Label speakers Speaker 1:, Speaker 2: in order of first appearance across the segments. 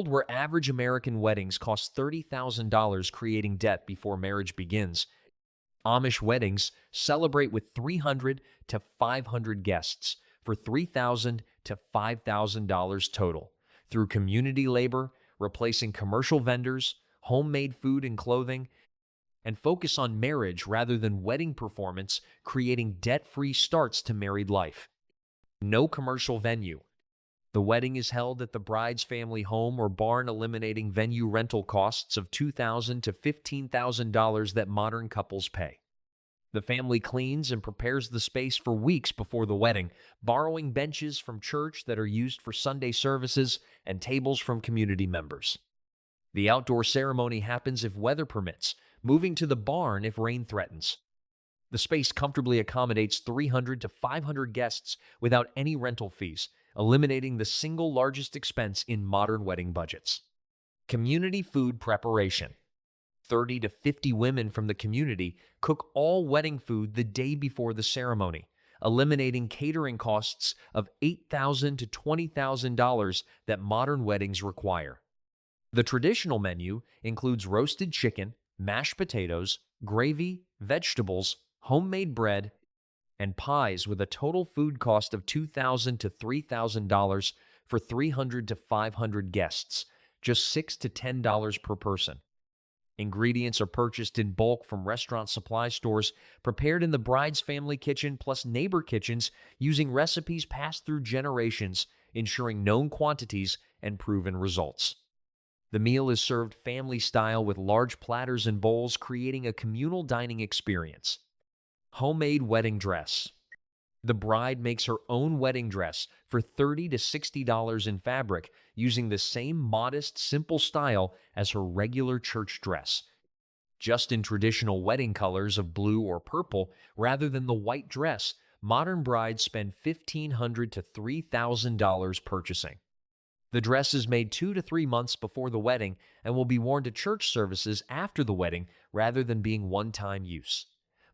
Speaker 1: world where average American weddings cost $30,000 creating debt before marriage begins, Amish weddings celebrate with 300 to 500 guests for $3,000 to $5,000 total through community labor, replacing commercial vendors, homemade food and clothing, and focus on marriage rather than wedding performance, creating debt-free starts to married life. No commercial venue. The wedding is held at the bride's family home or barn, eliminating venue rental costs of $2,000 to $15,000 that modern couples pay. The family cleans and prepares the space for weeks before the wedding, borrowing benches from church that are used for Sunday services and tables from community members. The outdoor ceremony happens if weather permits, moving to the barn if rain threatens. The space comfortably accommodates 300 to 500 guests without any rental fees, eliminating the single largest expense in modern wedding budgets. Community food preparation. 30 to 50 women from the community cook all wedding food the day before the ceremony, eliminating catering costs of $8,000 to $20,000 that modern weddings require. The traditional menu includes roasted chicken, mashed potatoes, gravy, vegetables, homemade bread, and pies with a total food cost of $2,000 to $3,000 for 300 to 500 guests, just $6 to $10 per person. Ingredients are purchased in bulk from restaurant supply stores, prepared in the bride's family kitchen plus neighbor kitchens using recipes passed through generations, ensuring known quantities and proven results. The meal is served family style with large platters and bowls, creating a communal dining experience. Homemade wedding dress. The bride makes her own wedding dress for $30 to $60 in fabric, using the same modest, simple style as her regular church dress. Just in traditional wedding colors of blue or purple, rather than the white dress, modern brides spend $1,500 to $3,000 purchasing. The dress is made 2 to 3 months before the wedding and will be worn to church services after the wedding rather than being one-time use.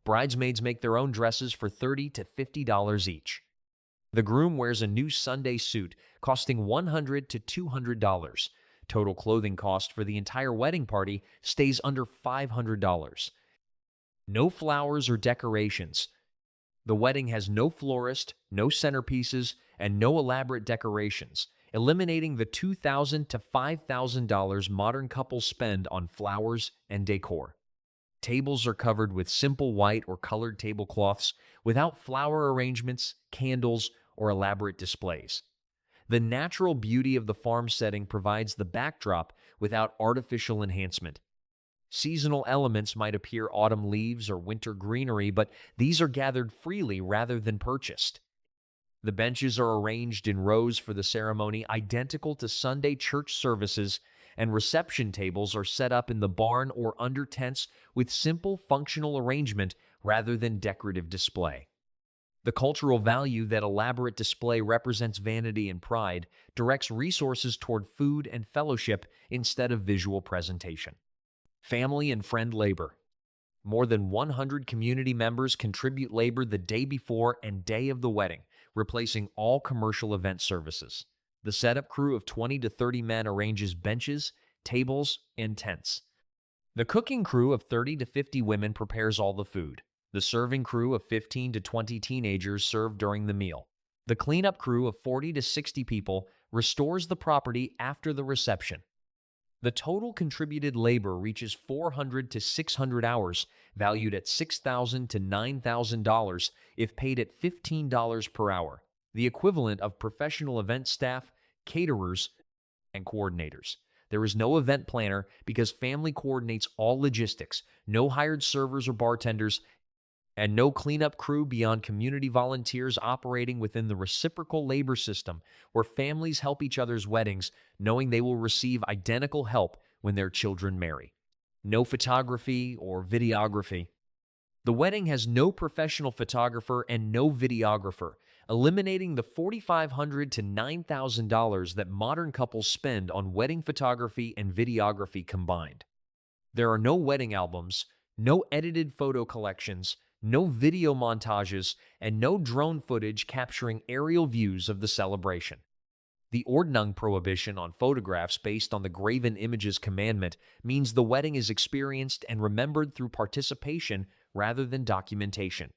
Speaker 1: Bridesmaids make their own dresses for $30 to $50 each. The groom wears a new Sunday suit costing $100 to $200. Total clothing cost for the entire wedding party stays under $500. No flowers or decorations. The wedding has no florist, no centerpieces, and no elaborate decorations, eliminating the $2,000 to $5,000 modern couples spend on flowers and decor. Tables are covered with simple white or colored tablecloths without flower arrangements, candles, or elaborate displays. The natural beauty of the farm setting provides the backdrop without artificial enhancement. Seasonal elements might appear autumn leaves or winter greenery, but these are gathered freely rather than purchased. The benches are arranged in rows for the ceremony, identical to Sunday church services, and reception tables are set up in the barn or under tents with simple functional arrangement rather than decorative display. The cultural value that elaborate display represents vanity and pride directs resources toward food and fellowship instead of visual presentation. Family and friend labor. More than 100 community members contribute labor the day before and day of the wedding, replacing all commercial event services. The setup crew of 20 to 30 men arranges benches, tables, and tents. The cooking crew of 30 to 50 women prepares all the food. The serving crew of 15 to 20 teenagers serve during the meal. The cleanup crew of 40 to 60 people restores the property after the reception. The total contributed labor reaches 400 to 600 hours, valued at $6,000 to $9,000 if paid at $15 per hour, the equivalent of professional event staff, caterers, and coordinators. There is no event planner because family coordinates all logistics, no hired servers or bartenders, and no cleanup crew beyond community volunteers operating within the reciprocal labor system where families help each other's weddings, knowing they will receive identical help when their children marry. No photography or videography. The wedding has no professional photographer and no videographer, eliminating the $4,500 to $9,000 that modern couples spend on wedding photography and videography combined. There are no wedding albums, no edited photo collections, no video montages, and no drone footage capturing aerial views of the celebration. The Ordnung prohibition on photographs based on the graven images commandment means the wedding is experienced and remembered through participation rather than documentation.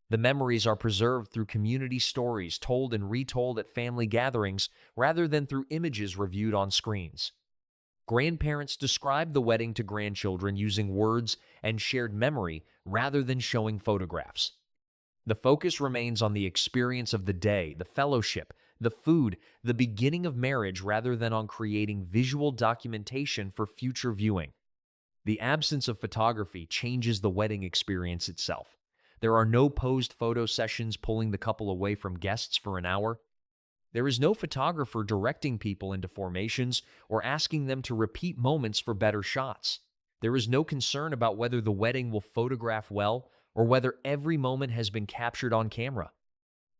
Speaker 1: The memories are preserved through community stories told and retold at family gatherings rather than through images reviewed on screens. Grandparents describe the wedding to grandchildren using words and shared memory rather than showing photographs. The focus remains on the experience of the day, the fellowship, the food, the beginning of marriage rather than on creating visual documentation for future viewing. The absence of photography changes the wedding experience itself. There are no posed photo sessions pulling the couple away from guests for an hour. There is no photographer directing people into formations or asking them to repeat moments for better shots. There is no concern about whether the wedding will photograph well or whether every moment has been captured on camera.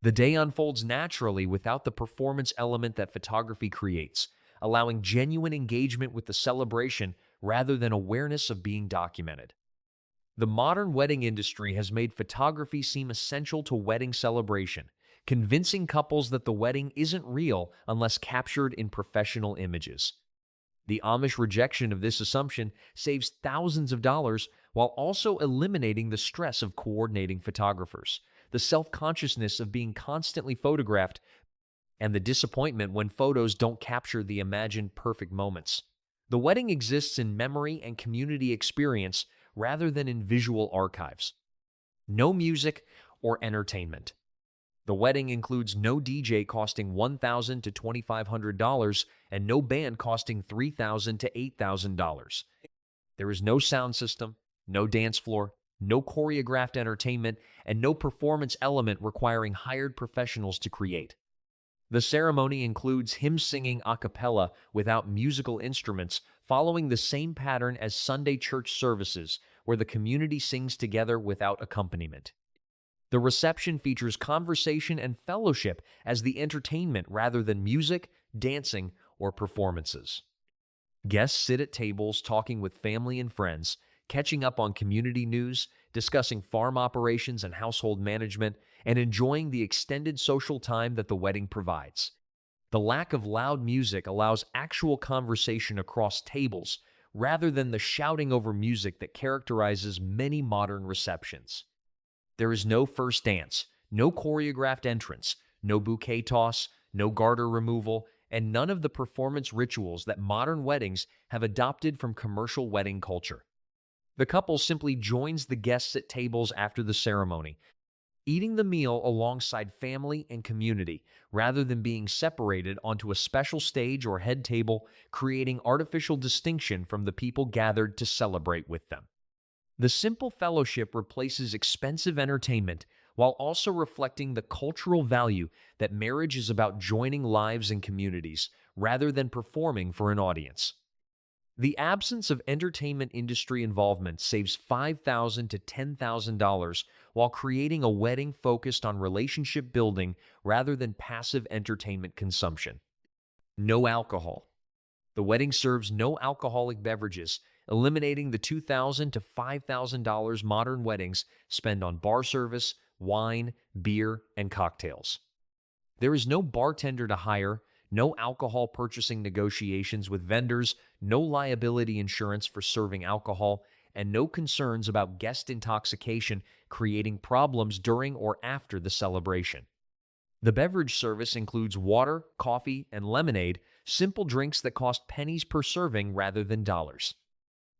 Speaker 1: The day unfolds naturally without the performance element that photography creates, allowing genuine engagement with the celebration rather than awareness of being documented. The modern wedding industry has made photography seem essential to wedding celebration, convincing couples that the wedding isn't real unless captured in professional images. The Amish rejection of this assumption saves thousands of dollars while also eliminating the stress of coordinating photographers, the self-consciousness of being constantly photographed, and the disappointment when photos don't capture the imagined perfect moments. The wedding exists in memory and community experience rather than in visual archives. No music or entertainment. The wedding includes no DJ costing $1,000 to $2,500 and no band costing $3,000 to $8,000. There is no sound system, no dance floor, no choreographed entertainment, and no performance element requiring hired professionals to create. The ceremony includes hymn singing a cappella without musical instruments, following the same pattern as Sunday church services, where the community sings together without accompaniment. The reception features conversation and fellowship as the entertainment rather than music, dancing, or performances. Guests sit at tables talking with family and friends, catching up on community news, discussing farm operations and household management, and enjoying the extended social time that the wedding provides. The lack of loud music allows actual conversation across tables rather than the shouting over music that characterizes many modern receptions. There is no first dance, no choreographed entrance, no bouquet toss, no garter removal, and none of the performance rituals that modern weddings have adopted from commercial wedding culture. The couple simply joins the guests at tables after the ceremony, eating the meal alongside family and community, rather than being separated onto a special stage or head table, creating artificial distinction from the people gathered to celebrate with them. The simple fellowship replaces expensive entertainment while also reflecting the cultural value that marriage is about joining lives and communities rather than performing for an audience. The absence of entertainment industry involvement saves $5,000 to $10,000 while creating a wedding focused on relationship building rather than passive entertainment consumption. No alcohol. The wedding serves no alcoholic beverages, eliminating the $2,000 to $5,000 modern weddings spend on bar service, wine, beer, and cocktails. There is no bartender to hire, no alcohol purchasing negotiations with vendors, no liability insurance for serving alcohol, and no concerns about guest intoxication creating problems during or after the celebration. The beverage service includes water, coffee, and lemonade, simple drinks that cost pennies per serving rather than dollars.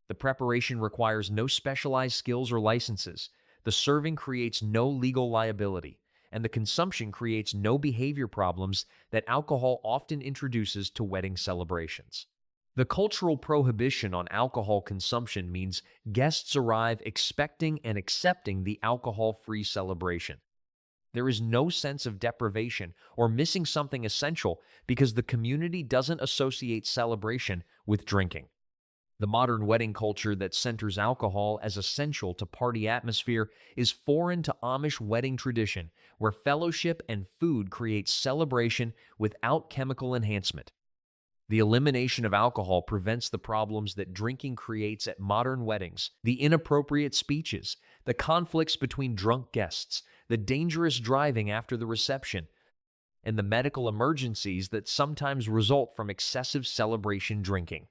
Speaker 1: The preparation requires no specialized skills or licenses. The serving creates no legal liability, and the consumption creates no behavior problems that alcohol often introduces to wedding celebrations. The cultural prohibition on alcohol consumption means guests arrive expecting and accepting the alcohol-free celebration. There is no sense of deprivation or missing something essential because the community doesn't associate celebration with drinking. The modern wedding culture that centers alcohol as essential to party atmosphere is foreign to Amish wedding tradition, where fellowship and food create celebration without chemical enhancement. The elimination of alcohol prevents the problems that drinking creates at modern weddings: the inappropriate speeches, the conflicts between drunk guests, the dangerous driving after the reception, and the medical emergencies that sometimes result from excessive celebration drinking.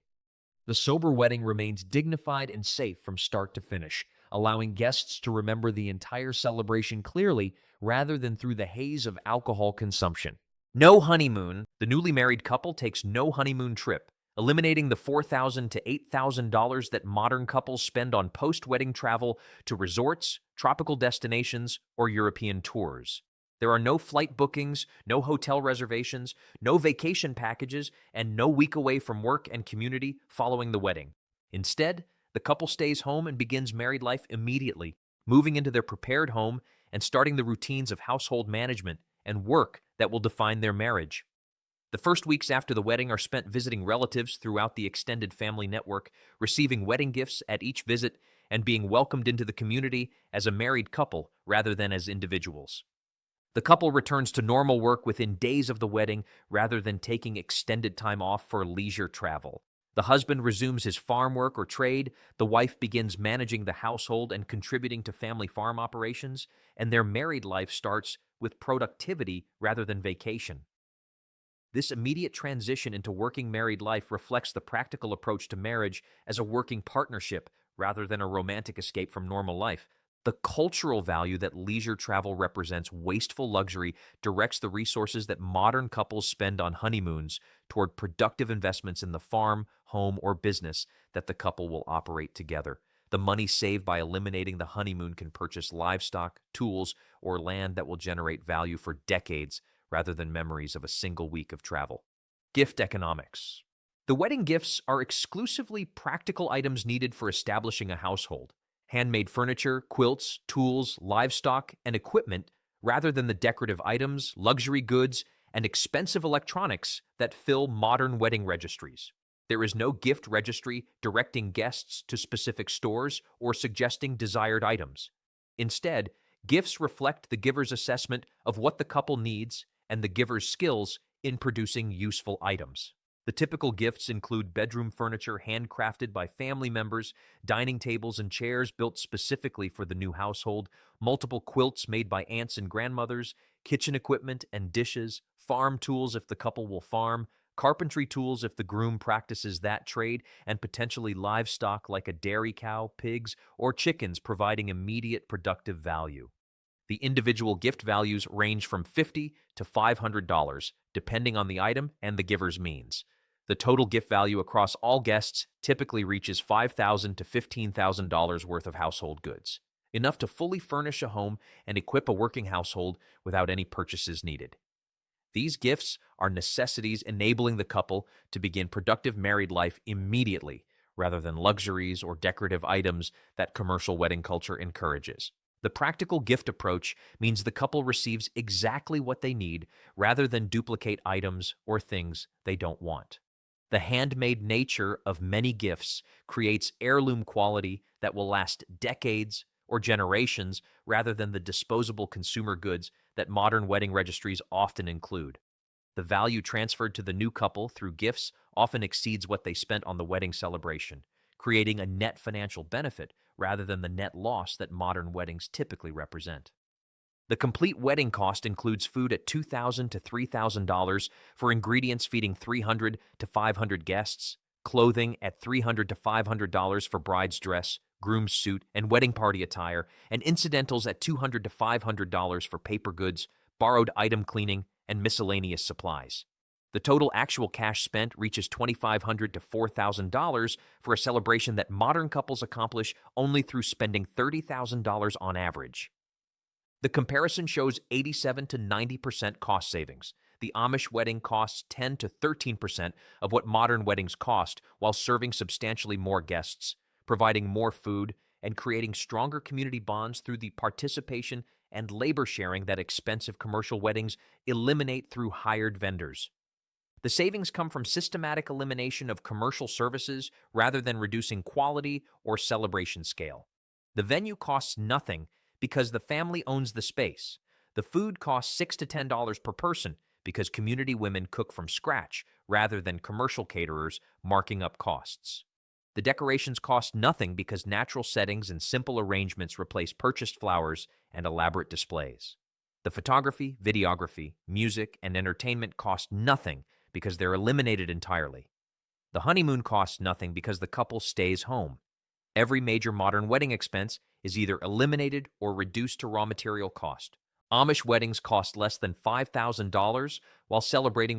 Speaker 1: The sober wedding remains dignified and safe from start to finish, allowing guests to remember the entire celebration clearly rather than through the haze of alcohol consumption. No honeymoon. The newly married couple takes no honeymoon trip, eliminating the $4,000 to $8,000 that modern couples spend on post-wedding travel to resorts, tropical destinations, or European tours. There are no flight bookings, no hotel reservations, no vacation packages, and no week away from work and community following the wedding. Instead, the couple stays home and begins married life immediately, moving into their prepared home and starting the routines of household management and work that will define their marriage. The first weeks after the wedding are spent visiting relatives throughout the extended family network, receiving wedding gifts at each visit, and being welcomed into the community as a married couple rather than as individuals. The couple returns to normal work within days of the wedding rather than taking extended time off for leisure travel. The husband resumes his farm work or trade, the wife begins managing the household and contributing to family farm operations, and their married life starts with productivity rather than vacation. This immediate transition into working married life reflects the practical approach to marriage as a working partnership rather than a romantic escape from normal life. The cultural value that leisure travel represents wasteful luxury directs the resources that modern couples spend on honeymoons toward productive investments in the farm, home, or business that the couple will operate together. The money saved by eliminating the honeymoon can purchase livestock, tools, or land that will generate value for decades rather than memories of a single week of travel. Gift economics. The wedding gifts are exclusively practical items needed for establishing a household. Handmade furniture, quilts, tools, livestock, and equipment, rather than the decorative items, luxury goods, and expensive electronics that fill modern wedding registries. There is no gift registry directing guests to specific stores or suggesting desired items. Instead, gifts reflect the giver's assessment of what the couple needs and the giver's skills in producing useful items. The typical gifts include bedroom furniture handcrafted by family members, dining tables and chairs built specifically for the new household, multiple quilts made by aunts and grandmothers, kitchen equipment and dishes, farm tools if the couple will farm, carpentry tools if the groom practices that trade, and potentially livestock like a dairy cow, pigs, or chickens providing immediate productive value. The individual gift values range from $50 to $500, depending on the item and the giver's means. The total gift value across all guests typically reaches $5,000 to $15,000 worth of household goods, enough to fully furnish a home and equip a working household without any purchases needed. These gifts are necessities enabling the couple to begin productive married life immediately, rather than luxuries or decorative items that commercial wedding culture encourages. The practical gift approach means the couple receives exactly what they need rather than duplicate items or things they don't want. The handmade nature of many gifts creates heirloom quality that will last decades or generations rather than the disposable consumer goods that modern wedding registries often include. The value transferred to the new couple through gifts often exceeds what they spent on the wedding celebration, creating a net financial benefit rather than the net loss that modern weddings typically represent. The complete wedding cost includes food at $2,000 to $3,000 for ingredients feeding 300 to 500 guests, clothing at $300 to $500 for bride's dress, groom's suit, and wedding party attire, and incidentals at $200 to $500 for paper goods, borrowed item cleaning, and miscellaneous supplies. The total actual cash spent reaches $2,500 to $4,000 for a celebration that modern couples accomplish only through spending $30,000 on average. The comparison shows 87 to 90% cost savings. The Amish wedding costs 10 to 13% of what modern weddings cost while serving substantially more guests, providing more food, and creating stronger community bonds through the participation and labor sharing that expensive commercial weddings eliminate through hired vendors. The savings come from systematic elimination of commercial services rather than reducing quality or celebration scale. The venue costs nothing because the family owns the space. The food costs $6 to $10 per person because community women cook from scratch rather than commercial caterers marking up costs. The decorations cost nothing because natural settings and simple arrangements replace purchased flowers and elaborate displays. The photography, videography, music, and entertainment cost nothing because they're eliminated entirely. The honeymoon costs nothing because the couple stays home. Every major modern wedding expense is either eliminated or reduced to raw material cost. Amish weddings cost less than $5,000 while celebrating with